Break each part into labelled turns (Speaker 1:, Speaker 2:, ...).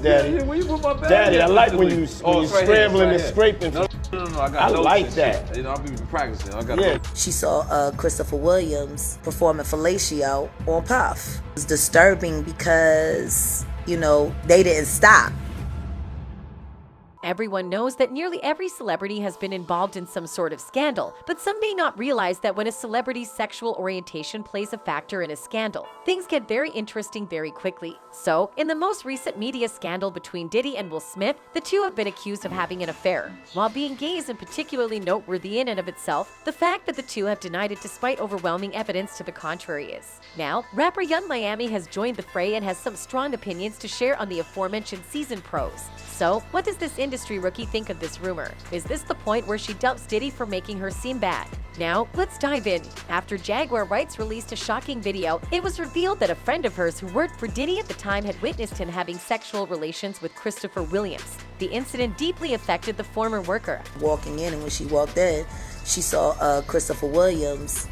Speaker 1: Daddy.
Speaker 2: Yeah, when you put my bag
Speaker 1: Daddy, I like when you
Speaker 2: right
Speaker 1: scrambling
Speaker 2: here,
Speaker 1: and scraping.
Speaker 2: No, I got
Speaker 1: I
Speaker 2: notes
Speaker 1: like
Speaker 2: and
Speaker 1: that.
Speaker 2: shit. You know, I'll be practicing. I got
Speaker 1: Yeah.
Speaker 3: She saw Christopher Williams performing fellatio on Puff. It was disturbing because, you know, they didn't stop.
Speaker 4: Everyone knows that nearly every celebrity has been involved in some sort of scandal, but some may not realize that when a celebrity's sexual orientation plays a factor in a scandal, things get very interesting very quickly. So, in the most recent media scandal between Diddy and Will Smith, the two have been accused of having an affair. While being gay isn't particularly noteworthy in and of itself, the fact that the two have denied it despite overwhelming evidence to the contrary is. Now, rapper Young Miami has joined the fray and has some strong opinions to share on the aforementioned season pros. So, what does this industry rookie think of this rumor? Is this the point where she dumps Diddy for making her seem bad? Now, let's dive in. After Jaguar Wrights released a shocking video, it was revealed that a friend of hers who worked for Diddy at the time had witnessed him having sexual relations with Christopher Williams. The incident deeply affected the former worker.
Speaker 3: Walking in, and when she walked in, she saw Christopher Williams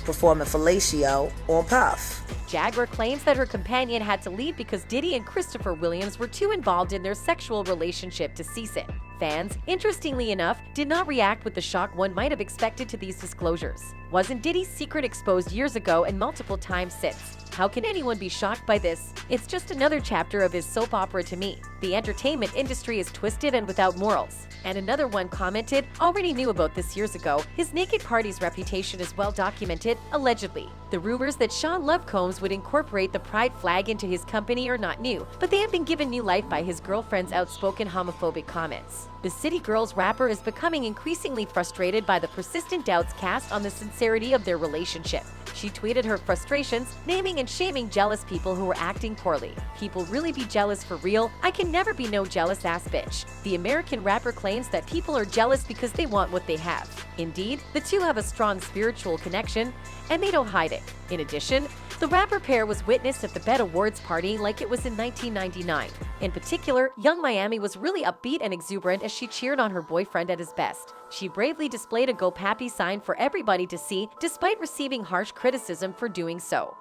Speaker 3: performing fellatio on Puff.
Speaker 4: Jaguar claims that her companion had to leave because Diddy and Christopher Williams were too involved in their sexual relationship to cease it. Fans, interestingly enough, did not react with the shock one might have expected to these disclosures. Wasn't Diddy's secret exposed years ago and multiple times since? How can anyone be shocked by this? It's just another chapter of his soap opera to me. The entertainment industry is twisted and without morals. And another one commented, already knew about this years ago. His naked party's reputation is well documented, allegedly. The rumors that Sean Love Combs would incorporate the pride flag into his company are not new, but they have been given new life by his girlfriend's outspoken homophobic comments. The City Girls rapper is becoming increasingly frustrated by the persistent doubts cast on the sincerity of their relationship. She tweeted her frustrations, naming and shaming jealous people who were acting poorly. People really be jealous for real? I can never be no jealous ass bitch. The American rapper claims that people are jealous because they want what they have. Indeed, the two have a strong spiritual connection, and they don't hide it. In addition, the rapper pair was witnessed at the BET Awards party like it was in 1999. In particular, Young Miami was really upbeat and exuberant as she cheered on her boyfriend at his best. She bravely displayed a Go Pappy sign for everybody to see, despite receiving harsh criticism for doing so.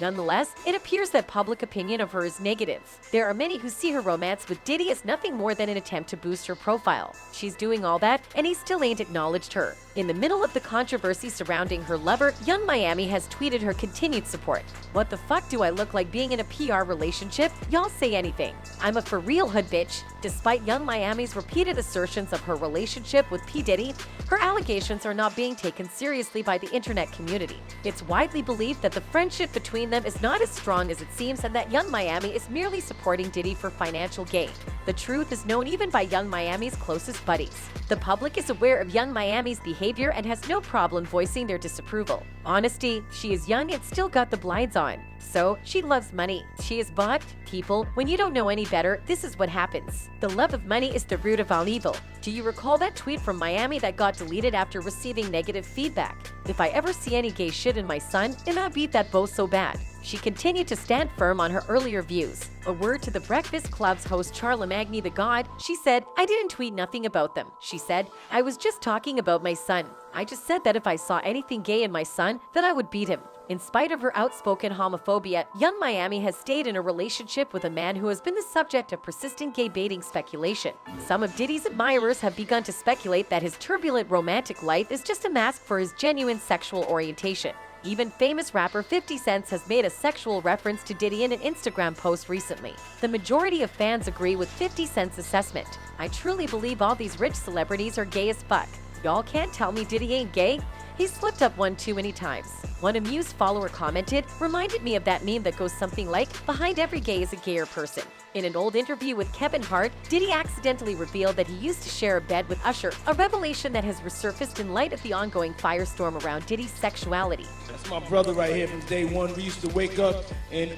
Speaker 4: Nonetheless, it appears that public opinion of her is negative. There are many who see her romance with Diddy as nothing more than an attempt to boost her profile. She's doing all that, and he still ain't acknowledged her. In the middle of the controversy surrounding her lover, Young Miami has tweeted her continued support. What the fuck do I look like being in a PR relationship? Y'all say anything. I'm a for real hood bitch. Despite Young Miami's repeated assertions of her relationship with P. Diddy, her allegations are not being taken seriously by the internet community. It's widely believed that the friendship between them is not as strong as it seems and that Young Miami is merely supporting Diddy for financial gain. The truth is known even by Young Miami's closest buddies. The public is aware of Young Miami's behavior and has no problem voicing their disapproval. Honesty, she is young and still got the blinds on. So, she loves money. She is bought. People, when you don't know any better, this is what happens. The love of money is the root of all evil. Do you recall that tweet from Miami that got deleted after receiving negative feedback? If I ever see any gay shit in my son, then I beat that both so bad. She continued to stand firm on her earlier views. A word to the Breakfast Club's host Charlamagne the God, she said, I didn't tweet nothing about them. She said, I was just talking about my son. I just said that if I saw anything gay in my son, that I would beat him. In spite of her outspoken homophobia, Young Miami has stayed in a relationship with a man who has been the subject of persistent gay baiting speculation. Some of Diddy's admirers have begun to speculate that his turbulent romantic life is just a mask for his genuine sexual orientation. Even famous rapper 50 Cent has made a sexual reference to Diddy in an Instagram post recently. The majority of fans agree with 50 Cent's assessment. I truly believe all these rich celebrities are gay as fuck. Y'all can't tell me Diddy ain't gay? He's slipped up one too many times. One amused follower commented, reminded me of that meme that goes something like, behind every gay is a gayer person. In an old interview with Kevin Hart, Diddy accidentally revealed that he used to share a bed with Usher, a revelation that has resurfaced in light of the ongoing firestorm around Diddy's sexuality.
Speaker 5: That's my brother right here from day one. We used to wake up and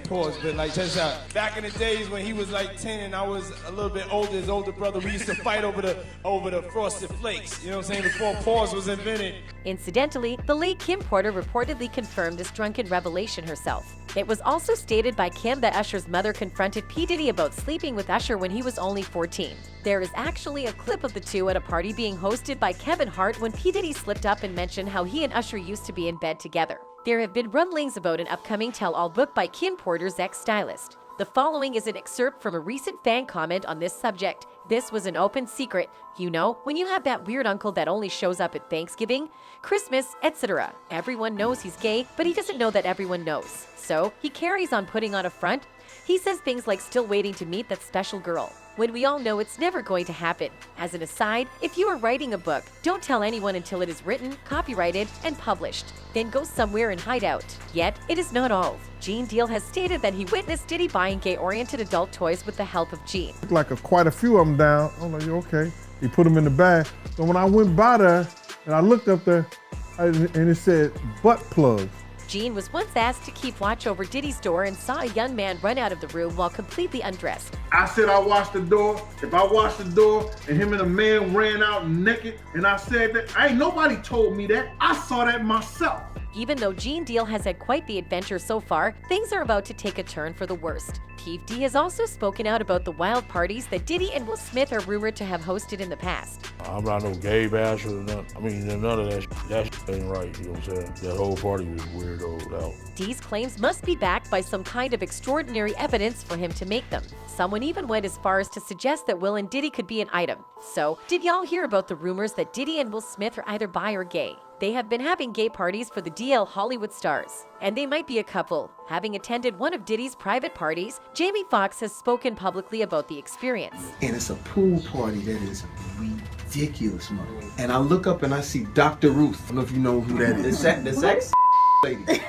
Speaker 5: pause, but like, check this out. Back in the days when he was like 10 and I was a little bit older, his older brother, we used to fight over the Frosted Flakes, you know what I'm saying, before pause was invented.
Speaker 4: Incidentally, the late Kim Porter reportedly confirmed this drunken revelation herself. It was also stated by Kim that Usher's mother confronted P. Diddy about sleeping with Usher when he was only 14. There is actually a clip of the two at a party being hosted by Kevin Hart when P. Diddy slipped up and mentioned how he and Usher used to be in bed together. There have been rumblings about an upcoming tell-all book by Kim Porter's ex-stylist. The following is an excerpt from a recent fan comment on this subject. This was an open secret. You know, when you have that weird uncle that only shows up at Thanksgiving, Christmas, etc. Everyone knows he's gay, but he doesn't know that everyone knows. So, he carries on putting on a front. He says things like still waiting to meet that special girl, when we all know it's never going to happen. As an aside, if you are writing a book, don't tell anyone until it is written, copyrighted, and published. Then go somewhere and hide out. Yet, it is not all. Gene Deal has stated that he witnessed Diddy buying gay-oriented adult toys with the help of Gene.
Speaker 1: Like quite a few of them down. I'm like, okay. He put them in the bag. So when I went by there and I looked up there and it said butt plugs.
Speaker 4: Gene was once asked to keep watch over Diddy's door and saw a young man run out of the room while completely undressed.
Speaker 1: I said I watched the door. If I watched the door and him and a man ran out naked and I said that, ain't nobody told me that. I saw that myself.
Speaker 4: Even though Gene Deal has had quite the adventure so far, things are about to take a turn for the worst. Keef D has also spoken out about the wild parties that Diddy and Will Smith are rumored to have hosted in the past.
Speaker 6: I'm not no gay basher or nothing. I mean, none of that shit. That shit ain't right, you know what I'm saying? That whole party was weirdoed out.
Speaker 4: D's claims must be backed by some kind of extraordinary evidence for him to make them. Someone even went as far as to suggest that Will and Diddy could be an item. So, did y'all hear about the rumors that Diddy and Will Smith are either bi or gay? They have been having gay parties for the DL Hollywood stars, and they might be a couple. Having attended one of Diddy's private parties, Jamie Foxx has spoken publicly about the experience.
Speaker 7: And it's a pool party that is ridiculous, man. And I look up and I see Dr. Ruth. I don't know if you know who that is. The sex lady.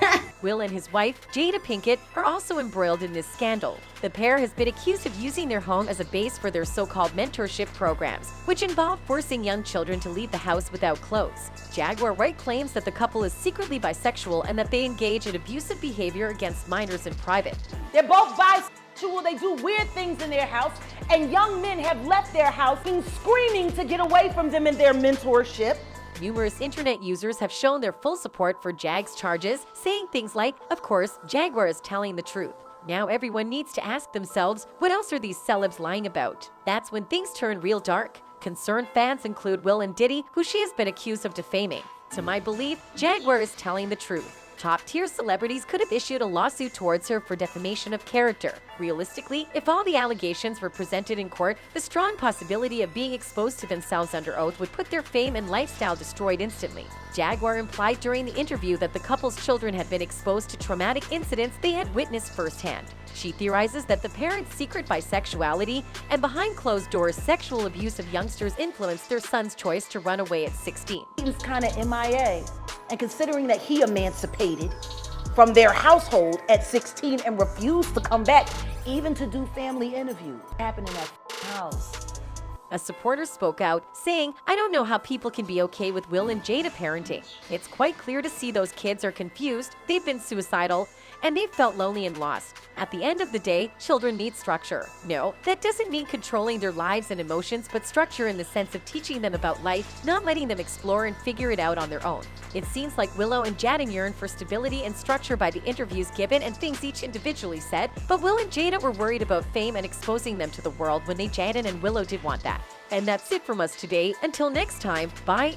Speaker 4: Will and his wife, Jada Pinkett, are also embroiled in this scandal. The pair has been accused of using their home as a base for their so-called mentorship programs, which involve forcing young children to leave the house without clothes. Jaguar Wright claims that the couple is secretly bisexual and that they engage in abusive behavior against minors in private.
Speaker 8: They're both bisexual, they do weird things in their house, and young men have left their house screaming to get away from them in their mentorship.
Speaker 4: Numerous internet users have shown their full support for Jag's charges, saying things like, of course, Jaguar is telling the truth. Now everyone needs to ask themselves, what else are these celebs lying about? That's when things turn real dark. Concerned fans include Will and Diddy, who she has been accused of defaming. To my belief, Jaguar is telling the truth. Top-tier celebrities could have issued a lawsuit towards her for defamation of character. Realistically, if all the allegations were presented in court, the strong possibility of being exposed to themselves under oath would put their fame and lifestyle destroyed instantly. Jaguar implied during the interview that the couple's children had been exposed to traumatic incidents they had witnessed firsthand. She theorizes that the parents' secret bisexuality and behind closed doors sexual abuse of youngsters influenced their son's choice to run away at 16.
Speaker 8: He was kind of MIA, and considering that he emancipated from their household at 16 and refused to come back, even to do family interviews, happened in that house.
Speaker 4: A supporter spoke out, saying, I don't know how people can be okay with Will and Jada parenting. It's quite clear to see those kids are confused, they've been suicidal, and they've felt lonely and lost. At the end of the day, children need structure. No, that doesn't mean controlling their lives and emotions, but structure in the sense of teaching them about life, not letting them explore and figure it out on their own. It seems like Willow and Jaden yearn for stability and structure by the interviews given and things each individually said, but Will and Jada were worried about fame and exposing them to the world when Jaden and Willow did want that. And that's it from us today. Until next time, bye.